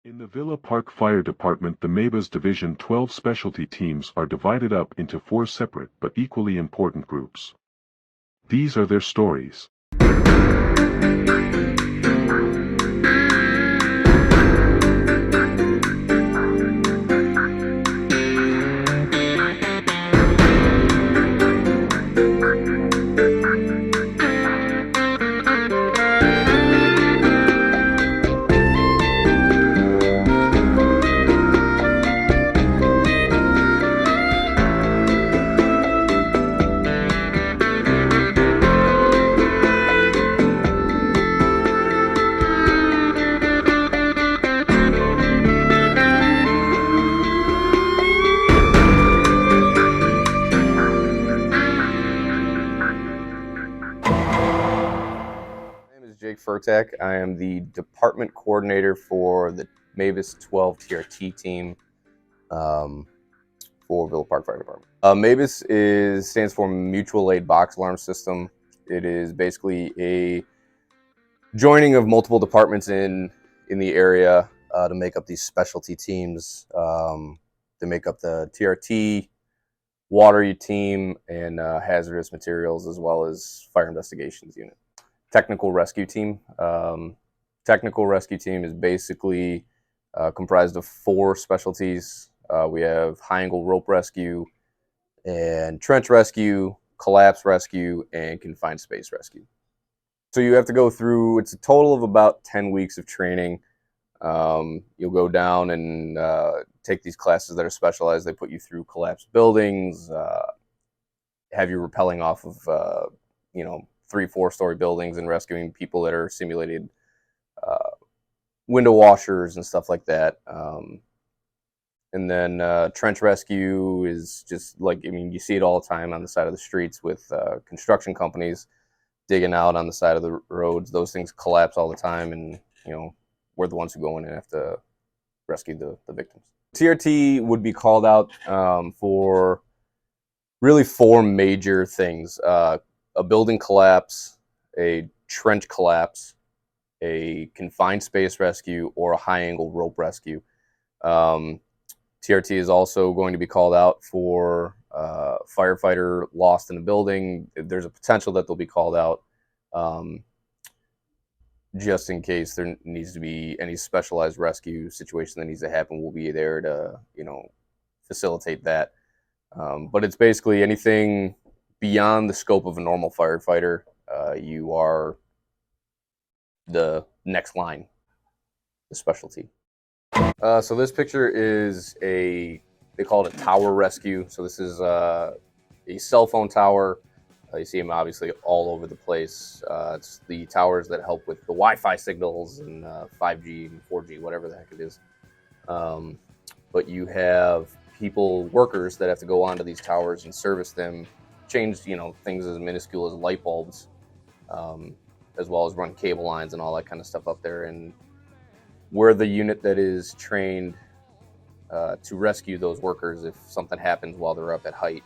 In the Villa Park Fire Department, the MABA's Division 12 specialty teams are divided up into 4 separate but equally important groups. These are their stories. Furtak. I am the department coordinator for the Mavis 12 TRT team for Villa Park Fire Department. Mavis stands for Mutual Aid Box Alarm System. It is basically a joining of multiple departments in the area to make up these specialty teams, to make up the TRT, water team, and hazardous materials, as well as fire investigations unit. Technical rescue team. Technical rescue team is basically comprised of 4 specialties. We have high angle rope rescue and trench rescue, collapse rescue, and confined space rescue. So you have to go through, it's a total of about 10 weeks of training. You'll go down and take these classes that are specialized. They put you through collapsed buildings, have you rappelling off of, 3-4 story buildings and rescuing people that are simulated window washers and stuff like that. And then trench rescue is just like, you see it all the time on the side of the streets with construction companies digging out on the side of the roads. Those things collapse all the time, and we're the ones who go in and have to rescue the victims. TRT would be called out for really 4 major things. A building collapse, a trench collapse, a confined space rescue, or a high angle rope rescue. TRT is also going to be called out for firefighter lost in a building. There's a potential that they'll be called out just in case there needs to be any specialized rescue situation that needs to happen. We'll be there to facilitate that. But it's basically anything beyond the scope of a normal firefighter. You are the next line, the specialty. So this picture is they call it a tower rescue. So this is a cell phone tower. You see them obviously all over the place. It's the towers that help with the Wi-Fi signals and 5G and 4G, whatever the heck it is. But you have workers that have to go onto these towers and service them, change things as minuscule as light bulbs, as well as run cable lines and all that kind of stuff up there. And we're the unit that is trained to rescue those workers if something happens while they're up at height.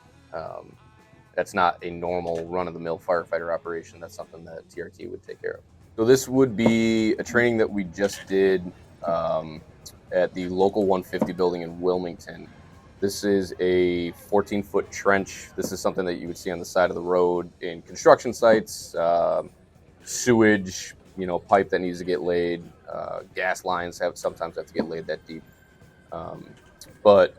That's not a normal run-of-the-mill firefighter operation. That's something that TRT would take care of. So this would be a training that we just did at the local 150 building in Wilmington. This is a 14-foot trench. This is something that you would see on the side of the road in construction sites, sewage, pipe that needs to get laid, gas lines sometimes have to get laid that deep. But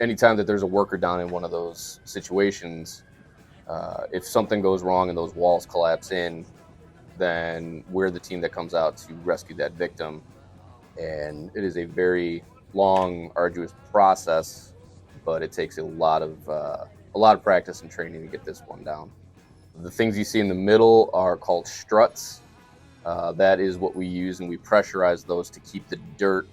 anytime that there's a worker down in one of those situations, if something goes wrong and those walls collapse in, then we're the team that comes out to rescue that victim. And it is a very long, arduous process, but it takes a lot of practice and training to get this one down. The things you see in the middle are called struts. That is what we use, and we pressurize those to keep the dirt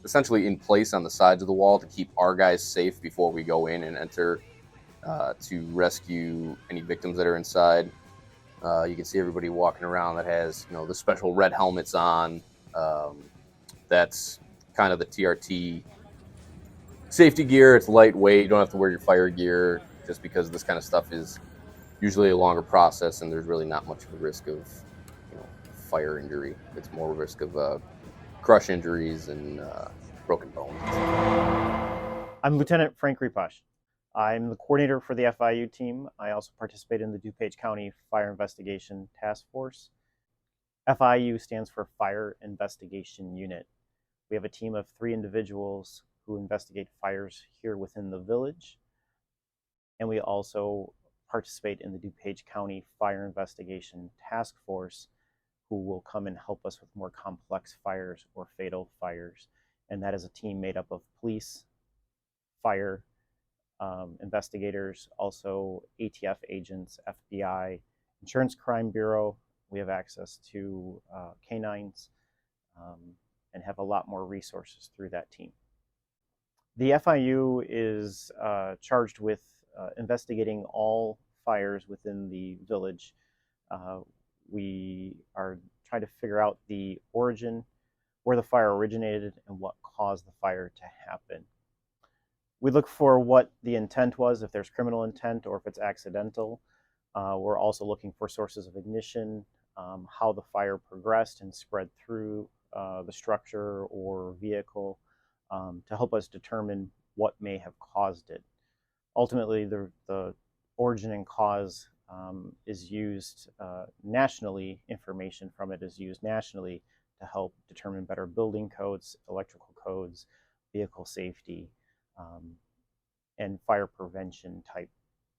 essentially in place on the sides of the wall to keep our guys safe before we go in and enter to rescue any victims that are inside. You can see everybody walking around that has the special red helmets on. That's kind of the TRT safety gear. It's lightweight. You don't have to wear your fire gear just because this kind of stuff is usually a longer process, and there's really not much of a risk of fire injury. It's more risk of crush injuries and broken bones. I'm Lieutenant Frank Ripash. I'm the coordinator for the FIU team. I also participate in the DuPage County Fire Investigation Task Force. FIU stands for Fire Investigation Unit. We have a team of 3 individuals who investigate fires here within the village. And we also participate in the DuPage County Fire Investigation Task Force, who will come and help us with more complex fires or fatal fires. And that is a team made up of police, fire, investigators, also ATF agents, FBI, Insurance Crime Bureau. We have access to canines and have a lot more resources through that team. The FIU is charged with investigating all fires within the village. We are trying to figure out the origin, where the fire originated, and what caused the fire to happen. We look for what the intent was, if there's criminal intent or if it's accidental. We're also looking for sources of ignition, how the fire progressed and spread through the structure or vehicle to help us determine what may have caused it. Ultimately, the origin and cause is used nationally, information from it is used nationally to help determine better building codes, electrical codes, vehicle safety, and fire prevention type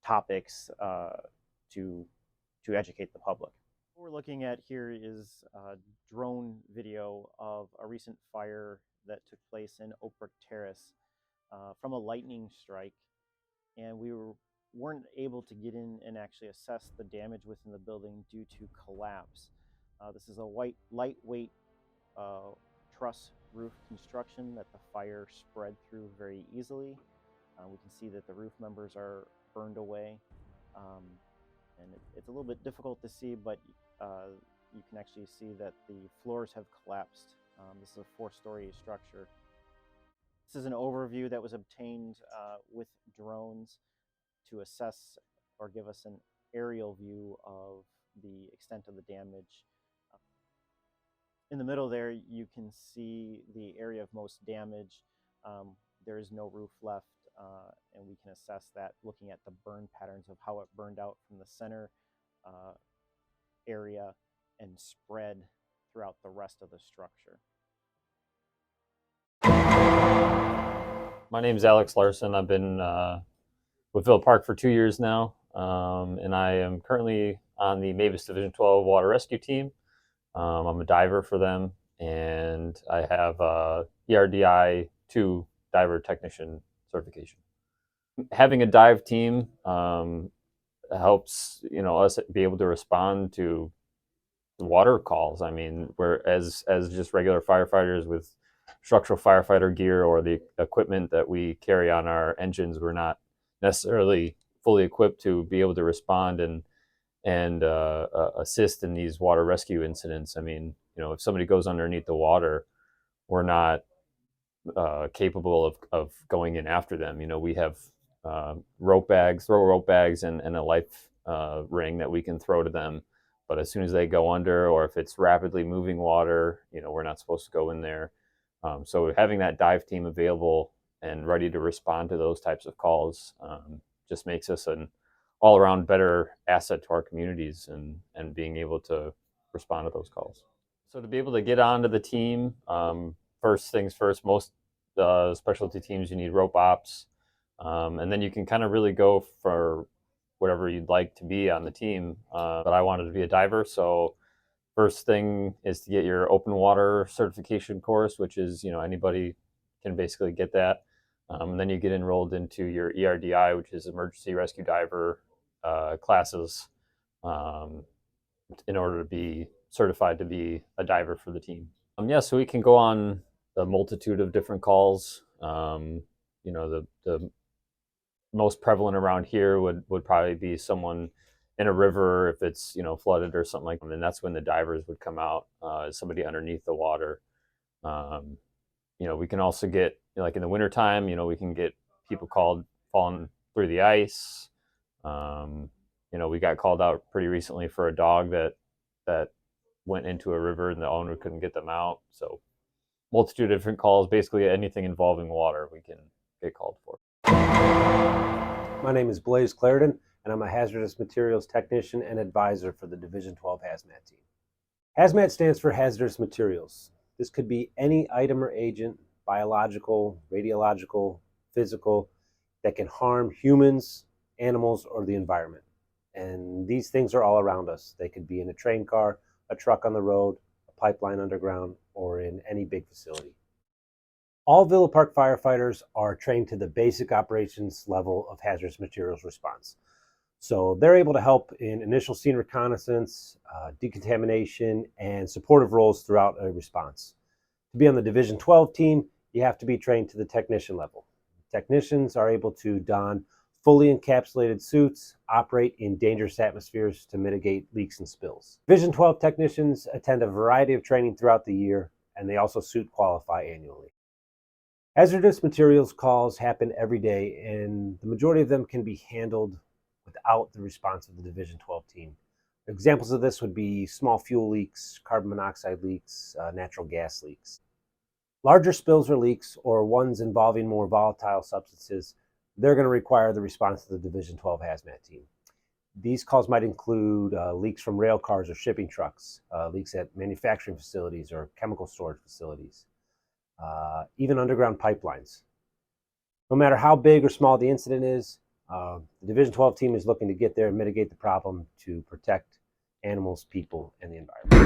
topics to educate the public. What we're looking at here is a drone video of a recent fire that took place in Oak Brook Terrace from a lightning strike, and we weren't able to get in and actually assess the damage within the building due to collapse. This is a lightweight truss roof construction that the fire spread through very easily. We can see that the roof members are burned away, and it's a little bit difficult to see, but you can actually see that the floors have collapsed. This is a 4-story structure. This is an overview that was obtained with drones to assess or give us an aerial view of the extent of the damage. In the middle there, you can see the area of most damage. There is no roof left, and we can assess that looking at the burn patterns of how it burned out from the center area and spread throughout the rest of the structure. My name is Alex Larson. I've been with Villa Park for 2 years now, and I am currently on the Mavis Division 12 Water Rescue Team. I'm a diver for them, and I have ERDI 2 diver technician certification. Having a dive team helps us be able to respond to water calls. I mean, we're as just regular firefighters with structural firefighter gear or the equipment that we carry on our engines, we're not necessarily fully equipped to be able to respond and assist in these water rescue incidents. I mean, if somebody goes underneath the water, we're not capable of going in after them. We have throw rope bags and a life ring that we can throw to them. But as soon as they go under, or if it's rapidly moving water, we're not supposed to go in there. So having that dive team available and ready to respond to those types of calls just makes us an all-around better asset to our communities and being able to respond to those calls. So to be able to get onto the team, first things first, most specialty teams, you need rope ops. And then you can kind of really go for whatever you'd like to be on the team. But I wanted to be a diver, so first thing is to get your open water certification course, which is, anybody can basically get that. And then you get enrolled into your ERDI, which is Emergency Rescue Diver classes, in order to be certified to be a diver for the team. So we can go on a multitude of different calls. The most prevalent around here would probably be someone in a river if it's flooded or something like that, and that's when the divers would come out, somebody underneath the water. We can also get, like in the wintertime, we can get people called falling through the ice. We got called out pretty recently for a dog that went into a river and the owner couldn't get them out. So multitude of different calls. Basically, anything involving water, we can get called for. My name is Blaze Clarendon, and I'm a hazardous materials technician and advisor for the Division 12 Hazmat team. Hazmat stands for hazardous materials. This could be any item or agent, biological, radiological, physical, that can harm humans, animals, or the environment. And these things are all around us. They could be in a train car, a truck on the road, a pipeline underground, or in any big facility. All Villa Park firefighters are trained to the basic operations level of hazardous materials response. So they're able to help in initial scene reconnaissance, decontamination, and supportive roles throughout a response. To be on the Division 12 team, you have to be trained to the technician level. Technicians are able to don fully encapsulated suits, operate in dangerous atmospheres to mitigate leaks and spills. Division 12 technicians attend a variety of training throughout the year, and they also suit qualify annually. Hazardous materials calls happen every day, and the majority of them can be handled without the response of the Division 12 team. Examples of this would be small fuel leaks, carbon monoxide leaks, natural gas leaks. Larger spills or leaks, or ones involving more volatile substances, they're going to require the response of the Division 12 Hazmat team. These calls might include leaks from rail cars or shipping trucks, leaks at manufacturing facilities or chemical storage facilities, even underground pipelines. No matter how big or small the incident is, the Division 12 team is looking to get there and mitigate the problem to protect animals, people, and the environment.